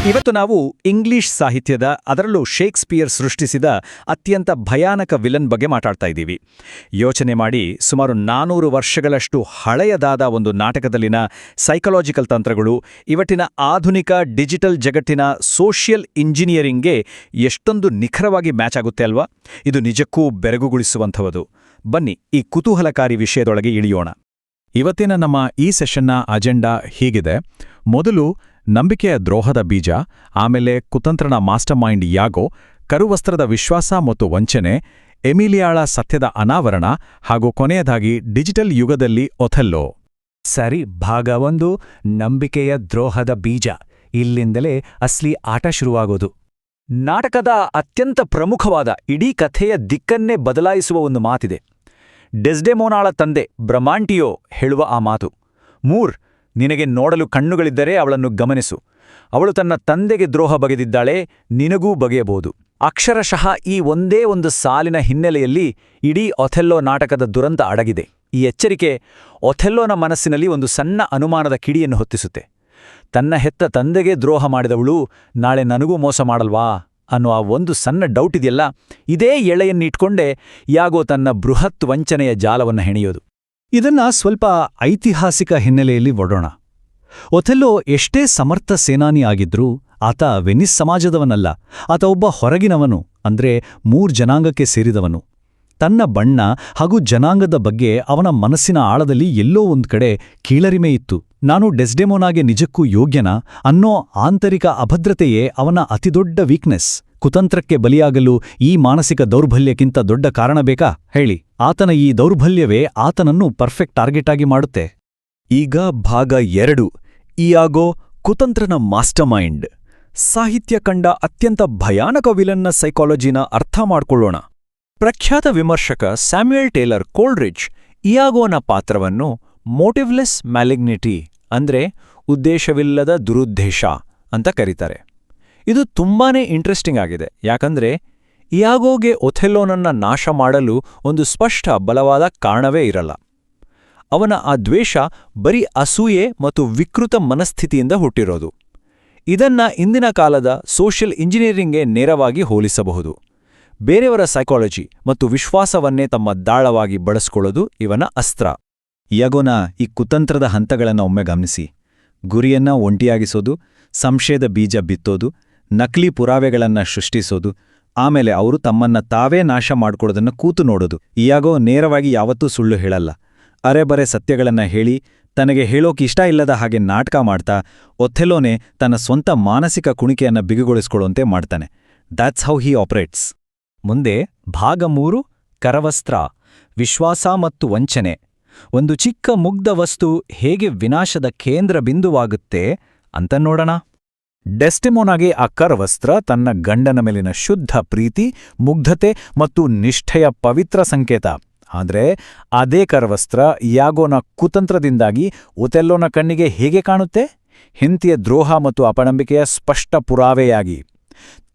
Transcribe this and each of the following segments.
ಇವತ್ತು ನಾವು ಇಂಗ್ಲಿಷ್ ಸಾಹಿತ್ಯದ ಅದರಲ್ಲೂ ಶೇಕ್ಸ್ಪಿಯರ್ ಸೃಷ್ಟಿಸಿದ ಅತ್ಯಂತ ಭಯಾನಕ ವಿಲನ್ ಬಗ್ಗೆ ಮಾತಾಡ್ತಾ ಇದ್ದೀವಿ. ಯೋಚನೆ ಮಾಡಿ, ಸುಮಾರು 400 ವರ್ಷಗಳಷ್ಟು ಹಳೆಯದಾದ ಒಂದು ನಾಟಕದಲ್ಲಿನ ಸೈಕಲಾಜಿಕಲ್ ತಂತ್ರಗಳು ಇವತ್ತಿನ ಆಧುನಿಕ ಡಿಜಿಟಲ್ ಜಗತ್ತಿನ ಸೋಷಿಯಲ್ ಇಂಜಿನಿಯರಿಂಗ್ಗೆ ಎಷ್ಟೊಂದು ನಿಖರವಾಗಿ ಮ್ಯಾಚ್ ಆಗುತ್ತೆ ಅಲ್ವಾ? ಇದು ನಿಜಕ್ಕೂ ಬೆರಗುಗೊಳಿಸುವಂಥದ್ದು. ಬನ್ನಿ ಈ ಕುತೂಹಲಕಾರಿ ವಿಷಯದೊಳಗೆ ಇಳಿಯೋಣ. ಇವತ್ತಿನ ನಮ್ಮ ಈ ಸೆಷನ್ನ ಅಜೆಂಡಾ ಹೀಗಿದೆ. ಮೊದಲು ನಂಬಿಕೆಯ ದ್ರೋಹದ ಬೀಜ, ಆಮೇಲೆ ಕುತಂತ್ರನ ಮಾಸ್ಟರ್ ಮೈಂಡ್ ಯಾಗೋ, ಕರುವಸ್ತ್ರದ ವಿಶ್ವಾಸ ಮತ್ತು ವಂಚನೆ, ಎಮಿಲಿಯಾಳ ಸತ್ಯದ ಅನಾವರಣ ಹಾಗೂ ಕೊನೆಯದಾಗಿ ಡಿಜಿಟಲ್ ಯುಗದಲ್ಲಿ ಒಥೆಲ್ಲೋ. ಸರಿ, ಭಾಗ 1, ನಂಬಿಕೆಯ ದ್ರೋಹದ ಬೀಜ. ಇಲ್ಲಿಂದಲೇ ಅಸ್ಲಿ ಆಟ ಶುರುವಾಗೋದು. ನಾಟಕದ ಅತ್ಯಂತ ಪ್ರಮುಖವಾದ, ಇಡೀ ಕಥೆಯ ದಿಕ್ಕನ್ನೇ ಬದಲಾಯಿಸುವ ಒಂದು ಮಾತಿದೆ. ಡೆಸ್ಡೆಮೋನಾಳ ತಂದೆ ಬ್ರಮಾಂಟಿಯೋ ಹೇಳುವ ಆ ಮಾತು: ಮೂರ್, ನಿನಗೆ ನೋಡಲು ಕಣ್ಣುಗಳಿದ್ದರೆ ಅವಳನ್ನು ಗಮನಿಸು. ಅವಳು ತನ್ನ ತಂದೆಗೆ ದ್ರೋಹ ಬಗೆದಿದ್ದಾಳೆ, ನಿನಗೂ ಬಗೆಯಬಹುದು. ಅಕ್ಷರಶಃ ಈ ಒಂದೇ ಒಂದು ಸಾಲಿನ ಹಿನ್ನೆಲೆಯಲ್ಲಿ ಇಡೀ ಒಥೆಲ್ಲೋ ನಾಟಕದ ದುರಂತ ಅಡಗಿದೆ. ಈ ಎಚ್ಚರಿಕೆ ಒಥೆಲ್ಲೋನ ಮನಸ್ಸಿನಲ್ಲಿ ಒಂದು ಸಣ್ಣ ಅನುಮಾನದ ಕಿಡಿಯನ್ನು ಹೊತ್ತಿಸುತ್ತೆ. ತನ್ನ ಹೆತ್ತ ತಂದೆಗೆ ದ್ರೋಹ ಮಾಡಿದವಳು ನಾಳೆ ನನಗೂ ಮೋಸ ಮಾಡಲ್ವಾ ಅನ್ನೋ ಆ ಒಂದು ಸಣ್ಣ ಡೌಟ್ ಇದೆಯಲ್ಲ, ಇದೇ ಎಳೆಯನ್ನಿಟ್ಕೊಂಡೇ ಯಾಗೋ ತನ್ನ ಬೃಹತ್ ವಂಚನೆಯ ಜಾಲವನ್ನು ಹೆಣೆಯೋದು. ಇದನ್ನ ಸ್ವಲ್ಪ ಐತಿಹಾಸಿಕ ಹಿನ್ನೆಲೆಯಲ್ಲಿ ಒಡೋಣ. ಒಥೆಲ್ಲೋ ಎಷ್ಟೇ ಸಮರ್ಥ ಸೇನಾನಿ ಆಗಿದ್ರೂ ಆತ ವೆನಿಸ್ ಸಮಾಜದವನಲ್ಲ. ಆತ ಒಬ್ಬ ಹೊರಗಿನವನು, ಅಂದ್ರೆ 3 ಜನಾಂಗಕ್ಕೆ ಸೇರಿದವನು. ತನ್ನ ಬಣ್ಣ ಹಾಗೂ ಜನಾಂಗದ ಬಗ್ಗೆ ಅವನ ಮನಸ್ಸಿನ ಆಳದಲ್ಲಿ ಎಲ್ಲೋ ಒಂದ್ಕಡೆ ಕೀಳರಿಮೆ ಇತ್ತು. ನಾನು ಡೆಸ್ಡೆಮೋನಾಗೆ ನಿಜಕ್ಕೂ ಯೋಗ್ಯನಾ ಅನ್ನೋ ಆಂತರಿಕ ಅಭದ್ರತೆಯೇ ಅವನ ಅತಿದೊಡ್ಡ ವೀಕ್ನೆಸ್. ಕುತಂತ್ರಕ್ಕೆ ಬಲಿಯಾಗಲು ಈ ಮಾನಸಿಕ ದೌರ್ಬಲ್ಯಕ್ಕಿಂತ ದೊಡ್ಡ ಕಾರಣ ಬೇಕಾ ಹೇಳಿ? ಆತನ ಈ ದೌರ್ಬಲ್ಯವೇ ಆತನನ್ನು ಪರ್ಫೆಕ್ಟ್ ಟಾರ್ಗೆಟ್ ಆಗಿ ಮಾಡುತ್ತೆ. ಈಗ ಭಾಗ 2, ಇಯಾಗೋ, ಕುತಂತ್ರನ ಮಾಸ್ಟರ್ ಮೈಂಡ್. ಸಾಹಿತ್ಯ ಕಂಡ ಅತ್ಯಂತ ಭಯಾನಕ ವಿಲನ್ನ ಸೈಕಾಲಜಿನ ಅರ್ಥ ಮಾಡ್ಕೊಳ್ಳೋಣ. ಪ್ರಖ್ಯಾತ ವಿಮರ್ಶಕ ಸ್ಯಾಮ್ಯುಯಲ್ ಟೇಲರ್ ಕೋಲ್ಡ್ರಿಡ್ಜ್ ಇಯಾಗೋನ ಪಾತ್ರವನ್ನು ಮೋಟಿವ್ಲೆಸ್ ಮ್ಯಾಲಿಗ್ನಿಟಿ, ಅಂದ್ರೆ ಉದ್ದೇಶವಿಲ್ಲದ ದುರುದ್ದೇಶ ಅಂತ ಕರೀತಾರೆ. ಇದು ತುಂಬಾನೇ ಇಂಟ್ರೆಸ್ಟಿಂಗ್ ಆಗಿದೆ, ಯಾಕಂದ್ರೆ ಇಯಾಗೋಗೆ ಒಥೆಲ್ಲೋನನ್ನ ನಾಶ ಮಾಡಲು ಒಂದು ಸ್ಪಷ್ಟ ಬಲವಾದ ಕಾರಣವೇ ಇರಲ್ಲ. ಅವನ ಆ ದ್ವೇಷ ಬರೀ ಅಸೂಯೆ ಮತ್ತು ವಿಕೃತ ಮನಸ್ಥಿತಿಯಿಂದ ಹುಟ್ಟಿರೋದು. ಇದನ್ನ ಇಂದಿನ ಕಾಲದ ಸೋಷಿಯಲ್ ಇಂಜಿನಿಯರಿಂಗ್ಗೆ ನೇರವಾಗಿ ಹೋಲಿಸಬಹುದು. ಬೇರೆಯವರ ಸೈಕಾಲಜಿ ಮತ್ತು ವಿಶ್ವಾಸವನ್ನೇ ತಮ್ಮ ದಾಳವಾಗಿ ಬಳಸ್ಕೊಳ್ಳೋದು ಇವನ ಅಸ್ತ್ರ. ಇಯಾಗೋನ ಈ ಕುತಂತ್ರದ ಹಂತಗಳನ್ನು ಒಮ್ಮೆ ಗಮನಿಸಿ. ಗುರಿಯನ್ನ ಒಂಟಿಯಾಗಿಸೋದು, ಸಂಶಯದ ಬೀಜ ಬಿತ್ತೋದು, ನಕಲಿ ಪುರಾವೆಗಳನ್ನ ಸೃಷ್ಟಿಸೋದು, ಆಮೇಲೆ ಅವರು ತಮ್ಮನ್ನ ತಾವೇ ನಾಶ ಮಾಡ್ಕೊಳ್ಳೋದನ್ನ ಕೂತು ನೋಡೋದು. ಇಯಾಗೋ ನೇರವಾಗಿ ಯಾವತ್ತೂ ಸುಳ್ಳು ಹೇಳಲ್ಲ. ಅರೆಬರೆ ಸತ್ಯಗಳನ್ನ ಹೇಳಿ ತನಗೆ ಹೇಳೋಕಿಷ್ಟ ಇಲ್ಲದ ಹಾಗೆ ನಾಟಕ ಮಾಡ್ತಾ ಒಥೆಲ್ಲೋನೇ ತನ್ನ ಸ್ವಂತ ಮಾನಸಿಕ ಕುಣಿಕೆಯನ್ನ ಬಿಗುಗೊಳಿಸ್ಕೊಳ್ಳುವಂತೆ ಮಾಡ್ತಾನೆ. That's how he operates. ಮುಂದೆ ಭಾಗ 3, ಕರವಸ್ತ್ರ, ವಿಶ್ವಾಸ ಮತ್ತು ವಂಚನೆ. ಒಂದು ಚಿಕ್ಕ ಮುಗ್ಧ ವಸ್ತು ಹೇಗೆ ವಿನಾಶದ ಕೇಂದ್ರ ಬಿಂದುವಾಗುತ್ತೆ ಅಂತ ನೋಡೋಣ. ಡೆಸ್ಡೆಮೋನಾಗೆ ಆ ಕರವಸ್ತ್ರ ತನ್ನ ಗಂಡನ ಮೇಲಿನ ಶುದ್ಧ ಪ್ರೀತಿ, ಮುಗ್ಧತೆ ಮತ್ತು ನಿಷ್ಠೆಯ ಪವಿತ್ರ ಸಂಕೇತ. ಆದರೆ ಅದೇ ಕರವಸ್ತ್ರ ಇಯಾಗೋನ ಕುತಂತ್ರದಿಂದಾಗಿ ಒಥೆಲ್ಲೋನ ಕಣ್ಣಿಗೆ ಹೇಗೆ ಕಾಣುತ್ತೆ? ಹೆಂಡತಿಯ ದ್ರೋಹ ಮತ್ತು ಅಪನಂಬಿಕೆಯ ಸ್ಪಷ್ಟ ಪುರಾವೆಯಾಗಿ.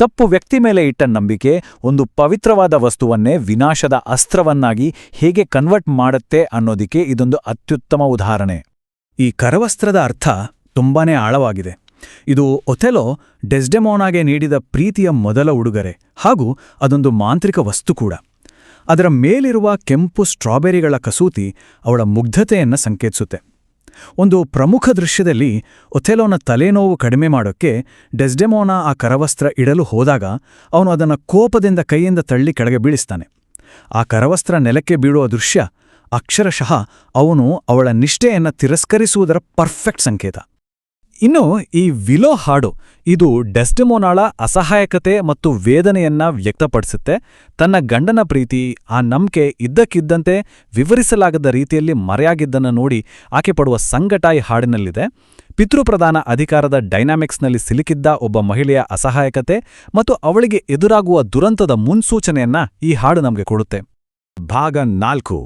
ತಪ್ಪು ವ್ಯಕ್ತಿ ಮೇಲೆ ಇಟ್ಟ ನಂಬಿಕೆ ಒಂದು ಪವಿತ್ರವಾದ ವಸ್ತುವನ್ನೇ ವಿನಾಶದ ಅಸ್ತ್ರವನ್ನಾಗಿ ಹೇಗೆ ಕನ್ವರ್ಟ್ ಮಾಡುತ್ತೆ ಅನ್ನೋದಕ್ಕೆ ಇದೊಂದು ಅತ್ಯುತ್ತಮ ಉದಾಹರಣೆ. ಈ ಕರವಸ್ತ್ರದ ಅರ್ಥ ತುಂಬಾನೇ ಆಳವಾಗಿದೆ. ಇದು ಒಥೆಲ್ಲೋ ಡೆಸ್ಡೆಮೋನಾಗೆ ನೀಡಿದ ಪ್ರೀತಿಯ ಮೊದಲ ಉಡುಗೊರೆ, ಹಾಗೂ ಅದೊಂದು ಮಾಂತ್ರಿಕ ವಸ್ತು ಕೂಡ. ಅದರ ಮೇಲಿರುವ ಕೆಂಪು ಸ್ಟ್ರಾಬೆರಿಗಳ ಕಸೂತಿ ಅವಳ ಮುಗ್ಧತೆಯನ್ನ ಸಂಕೇತಿಸುತ್ತೆ. ಒಂದು ಪ್ರಮುಖ ದೃಶ್ಯದಲ್ಲಿ ಒಥೆಲ್ಲೋನ ತಲೆನೋವು ಕಡಿಮೆ ಮಾಡೋಕ್ಕೆ ಡೆಸ್ಡೆಮೋನಾ ಆ ಕರವಸ್ತ್ರ ಇಡಲು ಹೋದಾಗ ಅವನು ಅದನ್ನು ಕೋಪದಿಂದ ಕೈಯಿಂದ ತಳ್ಳಿ ಕೆಳಗೆ ಬೀಳಿಸ್ತಾನೆ. ಆ ಕರವಸ್ತ್ರ ನೆಲಕ್ಕೆ ಬೀಳುವ ದೃಶ್ಯ ಅಕ್ಷರಶಃ ಅವನು ಅವಳ ನಿಷ್ಠೆಯನ್ನ ತಿರಸ್ಕರಿಸುವುದರ ಪರ್ಫೆಕ್ಟ್ ಸಂಕೇತ. ಇನ್ನು ಈ ವಿಲೋ ಹಾಡು, ಇದು ಡೆಸ್ಡೆಮೋನಾಳ ಅಸಹಾಯಕತೆ ಮತ್ತು ವೇದನೆಯನ್ನ ವ್ಯಕ್ತಪಡಿಸುತ್ತೆ. ತನ್ನ ಗಂಡನ ಪ್ರೀತಿ, ಆ ನಂಬಿಕೆ ಇದ್ದಕ್ಕಿದ್ದಂತೆ ವಿವರಿಸಲಾಗದ ರೀತಿಯಲ್ಲಿ ಮರೆಯಾಗಿದ್ದನ್ನು ನೋಡಿ ಆಕೆ ಪಡುವ ಸಂಕಟ ಈ ಹಾಡಿನಲ್ಲಿದೆ. ಪಿತೃಪ್ರಧಾನ ಅಧಿಕಾರದ ಡೈನಾಮಿಕ್ಸ್ನಲ್ಲಿ ಸಿಲುಕಿದ್ದ ಒಬ್ಬ ಮಹಿಳೆಯ ಅಸಹಾಯಕತೆ ಮತ್ತು ಅವಳಿಗೆ ಎದುರಾಗುವ ದುರಂತದ ಮುನ್ಸೂಚನೆಯನ್ನ ಈ ಹಾಡು ನಮಗೆ ಕೊಡುತ್ತೆ. ಭಾಗ 4,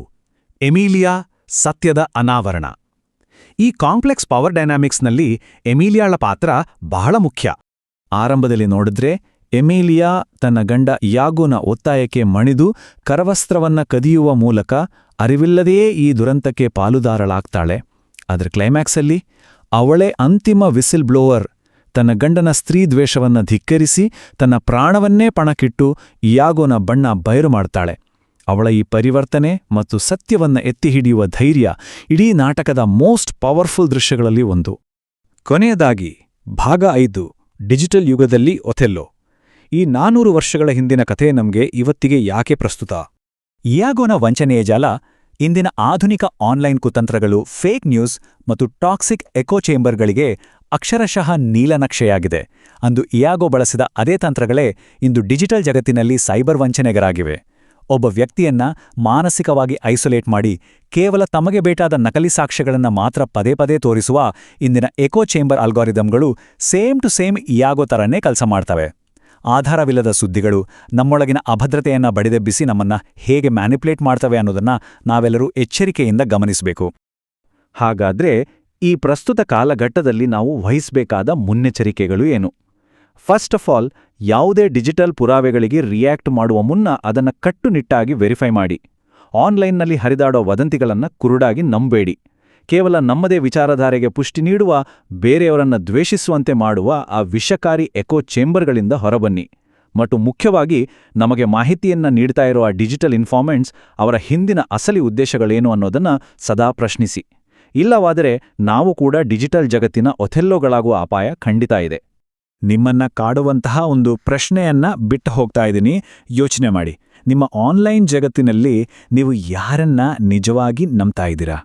ಎಮಿಲಿಯಾ, ಸತ್ಯದ ಅನಾವರಣ. ಈ ಕಾಂಪ್ಲೆಕ್ಸ್ ಪವರ್ ಡೈನಾಮಿಕ್ಸ್ನಲ್ಲಿ ಎಮಿಲಿಯಾಳ ಪಾತ್ರ ಬಹಳ ಮುಖ್ಯ. ಆರಂಭದಲ್ಲಿ ನೋಡಿದ್ರೆ ಎಮಿಲಿಯಾ ತನ್ನ ಗಂಡ ಇಯಾಗೋನ ಒತ್ತಾಯಕ್ಕೆ ಮಣಿದು ಕರವಸ್ತ್ರವನ್ನ ಕದಿಯುವ ಮೂಲಕ ಅರಿವಿಲ್ಲದೆಯೇ ಈ ದುರಂತಕ್ಕೆ ಪಾಲುದಾರಳಾಗ್ತಾಳೆ. ಅದರ ಕ್ಲೈಮ್ಯಾಕ್ಸಲ್ಲಿ ಅವಳೇ ಅಂತಿಮ ವಿಸಿಲ್ ಬ್ಲೋವರ್, ತನ್ನ ಗಂಡನ ಸ್ತ್ರೀ ದ್ವೇಷವನ್ನ ಧಿಕ್ಕರಿಸಿ ತನ್ನ ಪ್ರಾಣವನ್ನೇ ಪಣಕ್ಕಿಟ್ಟು ಇಯಾಗೋನ ಬಣ್ಣ ಬಯಲು ಮಾಡ್ತಾಳೆ. ಅವಳ ಈ ಪರಿವರ್ತನೆ ಮತ್ತು ಸತ್ಯವನ್ನ ಎತ್ತಿ ಹಿಡಿಯುವ ಧೈರ್ಯ ಇಡೀ ನಾಟಕದ ಮೋಸ್ಟ್ ಪವರ್ಫುಲ್ ದೃಶ್ಯಗಳಲ್ಲಿ ಒಂದು. ಕೊನೆಯದಾಗಿ ಭಾಗ 5 ಡಿಜಿಟಲ್ ಯುಗದಲ್ಲಿ ಒಥೆಲ್ಲೋ. ಈ 400 ವರ್ಷಗಳ ಹಿಂದಿನ ಕಥೆ ನಮಗೆ ಇವತ್ತಿಗೆ ಯಾಕೆ ಪ್ರಸ್ತುತ? ಇಯಾಗೋನ ವಂಚನೆಯ ಜಾಲ ಇಂದಿನ ಆಧುನಿಕ ಆನ್ಲೈನ್ ಕುತಂತ್ರಗಳು, ಫೇಕ್ ನ್ಯೂಸ್ ಮತ್ತು ಟಾಕ್ಸಿಕ್ ಎಕೋ ಚೇಂಬರ್ಗಳಿಗೆ ಅಕ್ಷರಶಃ ನೀಲನಕ್ಷೆಯಾಗಿದೆ. ಅಂದು ಇಯಾಗೋ ಬಳಸಿದ ಅದೇ ತಂತ್ರಗಳೇ ಇಂದು ಡಿಜಿಟಲ್ ಜಗತ್ತಿನಲ್ಲಿ ಸೈಬರ್ ವಂಚನೆಗರಾಗಿವೆ. ಒಬ್ಬ ವ್ಯಕ್ತಿಯನ್ನ ಮಾನಸಿಕವಾಗಿ ಐಸೋಲೇಟ್ ಮಾಡಿ ಕೇವಲ ತಮಗೆ ಬೇಕಾದ ನಕಲಿ ಸಾಕ್ಷ್ಯಗಳನ್ನು ಮಾತ್ರ ಪದೇ ಪದೇ ತೋರಿಸುವ ಇಂದಿನ ಎಕೋ ಚೇಂಬರ್ ಅಲ್ಗಾರಿದಮ್ಗಳು ಸೇಮ್ ಟು ಸೇಮ್ ಇಯಾಗೋ ಥರನೇ ಕೆಲಸ ಮಾಡ್ತವೆ. ಆಧಾರವಿಲ್ಲದ ಸುದ್ದಿಗಳು ನಮ್ಮೊಳಗಿನ ಅಭದ್ರತೆಯನ್ನ ಬಡಿದೆಬ್ಬಿಸಿ ನಮ್ಮನ್ನ ಹೇಗೆ ಮ್ಯಾನಿಪ್ಯುಲೇಟ್ ಮಾಡ್ತವೆ ಅನ್ನೋದನ್ನ ನಾವೆಲ್ಲರೂ ಎಚ್ಚರಿಕೆಯಿಂದ ಗಮನಿಸಬೇಕು. ಹಾಗಾದ್ರೆ ಈ ಪ್ರಸ್ತುತ ಕಾಲಘಟ್ಟದಲ್ಲಿ ನಾವು ವಹಿಸಬೇಕಾದ ಮುನ್ನೆಚ್ಚರಿಕೆಗಳು ಏನು? ಫಸ್ಟ್ ಆಫ್ ಆಲ್, ಯಾವುದೇ ಡಿಜಿಟಲ್ ಪುರಾವೆಗಳಿಗೆ ರಿಯಾಕ್ಟ್ ಮಾಡುವ ಮುನ್ನ ಅದನ್ನು ಕಟ್ಟುನಿಟ್ಟಾಗಿ ವೆರಿಫೈ ಮಾಡಿ. ಆನ್ಲೈನ್ನಲ್ಲಿ ಹರಿದಾಡೋ ವದಂತಿಗಳನ್ನ ಕುರುಡಾಗಿ ನಂಬೇಡಿ. ಕೇವಲ ನಮ್ಮದೇ ವಿಚಾರಧಾರೆಗೆ ಪುಷ್ಟಿ ನೀಡುವ, ಬೇರೆಯವರನ್ನ ದ್ವೇಷಿಸುವಂತೆ ಮಾಡುವ ಆ ವಿಷಕಾರಿ ಎಕೋ ಚೇಂಬರ್ಗಳಿಂದ ಹೊರಬನ್ನಿ. ಮತ್ತು ಮುಖ್ಯವಾಗಿ ನಮಗೆ ಮಾಹಿತಿಯನ್ನ ನೀಡ್ತಾ ಇರೋ ಆ ಡಿಜಿಟಲ್ ಇನ್ಫಾರ್ಮೆಂಟ್ಸ್ ಅವರ ಹಿಂದಿನ ಅಸಲಿ ಉದ್ದೇಶಗಳೇನು ಅನ್ನೋದನ್ನ ಸದಾ ಪ್ರಶ್ನಿಸಿ. ಇಲ್ಲವಾದರೆ ನಾವು ಕೂಡ ಡಿಜಿಟಲ್ ಜಗತ್ತಿನ ಒಥೆಲ್ಲೋಗಳಾಗುವ ಅಪಾಯ ಖಂಡಿತ ಇದೆ. ನಿಮ್ಮನ್ನ ಕಾಡುವಂತಹ ಒಂದು ಪ್ರಶ್ನೆಯನ್ನ ಬಿಟ್ಟು ಹೋಗ್ತಾ ಇದ್ದೀನಿ, ಯೋಚನೆ ಮಾಡಿ. ನಿಮ್ಮ ಆನ್ಲೈನ್ ಜಗತ್ತಿನಲ್ಲಿ ನೀವು ಯಾರನ್ನ ನಿಜವಾಗಿ ನಂಬ್ತಾ ಇದ್ದೀರಾ?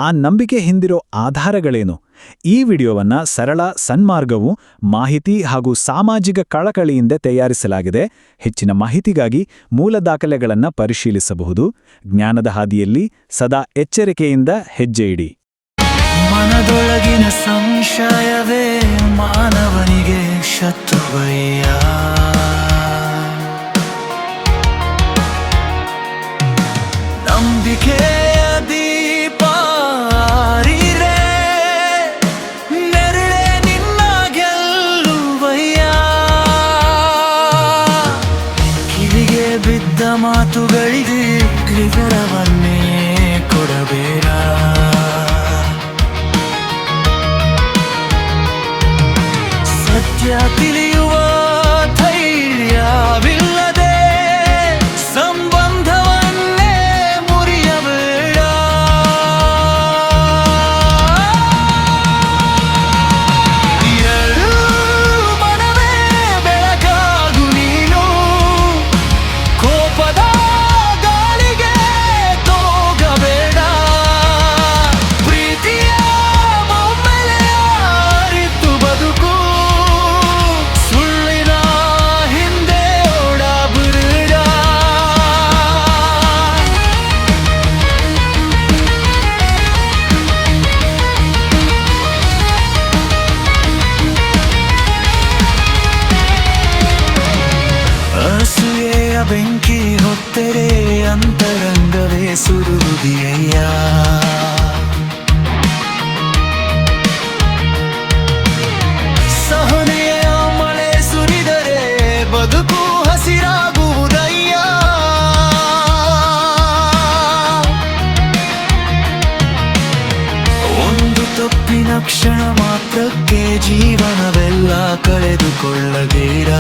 ಆ ನಂಬಿಕೆ ಹಿಂದಿರೋ ಆಧಾರಗಳೇನು? ಈ ವಿಡಿಯೋವನ್ನ ಸರಳ, ಸನ್ಮಾರ್ಗವು, ಮಾಹಿತಿ ಹಾಗೂ ಸಾಮಾಜಿಕ ಕಳಕಳಿಯಿಂದ ತಯಾರಿಸಲಾಗಿದೆ. ಹೆಚ್ಚಿನ ಮಾಹಿತಿಗಾಗಿ ಮೂಲ ದಾಖಲೆಗಳನ್ನು ಪರಿಶೀಲಿಸಬಹುದು. ಜ್ಞಾನದ ಹಾದಿಯಲ್ಲಿ ಸದಾ ಎಚ್ಚರಿಕೆಯಿಂದ ಹೆಜ್ಜೆ ಇಡಿ. ಮನದೊಳಗಿನ ಸಂಶಯವೇ ಮಾನವನಿಗೆ ಶತ್ರುವಯ್ಯ. ನಂಬಿಕೆಯ ದೀಪ ಆರಿರೆ, ನೆರಳೆ ನಿನ್ನ ಗೆಲ್ಲುವಯ್ಯ. ಕಿವಿಗೆ ಬಿದ್ದ ಮಾತುಗಳಿಗೆ ವಿವರವನ್ನೇ ಕೊಡಬೇಡ. ಸತ್ಯ ತಿಳಿಯುವ ಧೈರ್ಯವಿಲ್ಲದೆ ಸಂಬಂಧವನ್ನೇ ಮುರಿಯಬೇಡ. ಎಳು ಮನವೇ ಬೆಳಕಾಗು ನೀನು, ಕೋಪದ ಗಾಳಿಗೆ ತೋಗಬೇಡ. ಪ್ರೀತಿಯ ಮೊಮ್ಮೆಲೆ ಅರಿತು ಬದುಕು, ಬೆಂಕಿ ಹೊತ್ತರೆ ಅಂತರಂಗವೇ ಸುರುವುದಿಯಯ್ಯ. ಸಹನೆಯ ಮಳೆ ಸುರಿದರೆ ಬದುಕು ಹಸಿರಾಗುವುದಯ್ಯ. ಒಂದು ತಪ್ಪಿನ ಕ್ಷಣ ಮಾತ್ರಕ್ಕೆ ಜೀವನವೆಲ್ಲ ಕಳೆದುಕೊಳ್ಳಬೇಡ.